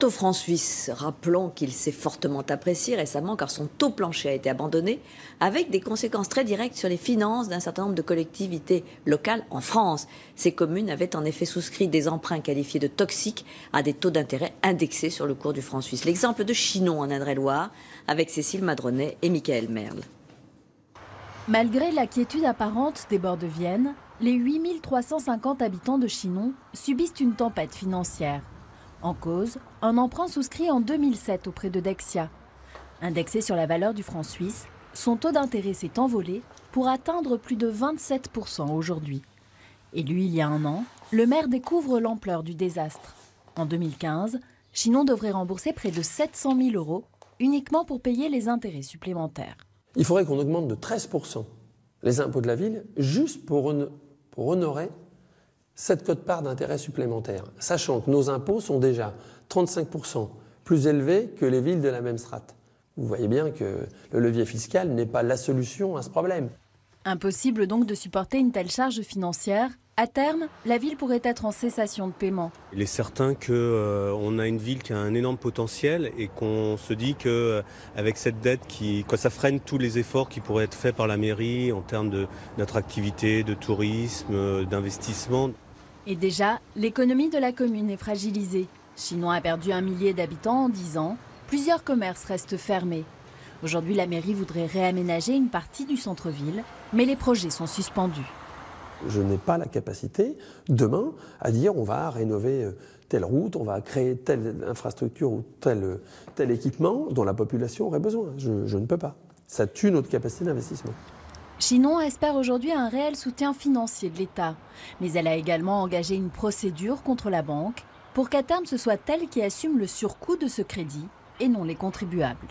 taux franc suisse, rappelons qu'il s'est fortement apprécié récemment car son taux plancher a été abandonné, avec des conséquences très directes sur les finances d'un certain nombre de collectivités locales en France. Ces communes avaient en effet souscrit des emprunts qualifiés de toxiques à des taux d'intérêt indexés sur le cours du franc suisse. L'exemple de Chinon en Indre-et-Loire avec Cécile Madronet et Michael Merle. Malgré la quiétude apparente des bords de Vienne, les 8350 habitants de Chinon subissent une tempête financière. En cause, un emprunt souscrit en 2007 auprès de Dexia. Indexé sur la valeur du franc suisse, son taux d'intérêt s'est envolé pour atteindre plus de 27% aujourd'hui. Élu il y a un an, le maire découvre l'ampleur du désastre. En 2015, Chinon devrait rembourser près de 700 000 € uniquement pour payer les intérêts supplémentaires. Il faudrait qu'on augmente de 13% les impôts de la ville juste pour honorer cette quote-part d'intérêt supplémentaire, sachant que nos impôts sont déjà 35% plus élevés que les villes de la même strate. Vous voyez bien que le levier fiscal n'est pas la solution à ce problème. Impossible donc de supporter une telle charge financière. À terme, la ville pourrait être en cessation de paiement. Il est certain qu'on a une ville qui a un énorme potentiel et qu'on se dit qu'avec cette dette, ça freine tous les efforts qui pourraient être faits par la mairie en termes d'attractivité, de tourisme, d'investissement. Et déjà, l'économie de la commune est fragilisée. Chinon a perdu 1 millier d'habitants en 10 ans. Plusieurs commerces restent fermés. Aujourd'hui, la mairie voudrait réaménager une partie du centre-ville, mais les projets sont suspendus. Je n'ai pas la capacité, demain, à dire on va rénover telle route, on va créer telle infrastructure ou tel équipement dont la population aurait besoin. Je ne peux pas. Ça tue notre capacité d'investissement. Chinon espère aujourd'hui un réel soutien financier de l'État. Mais elle a également engagé une procédure contre la banque pour qu'à terme ce soit elle qui assume le surcoût de ce crédit et non les contribuables.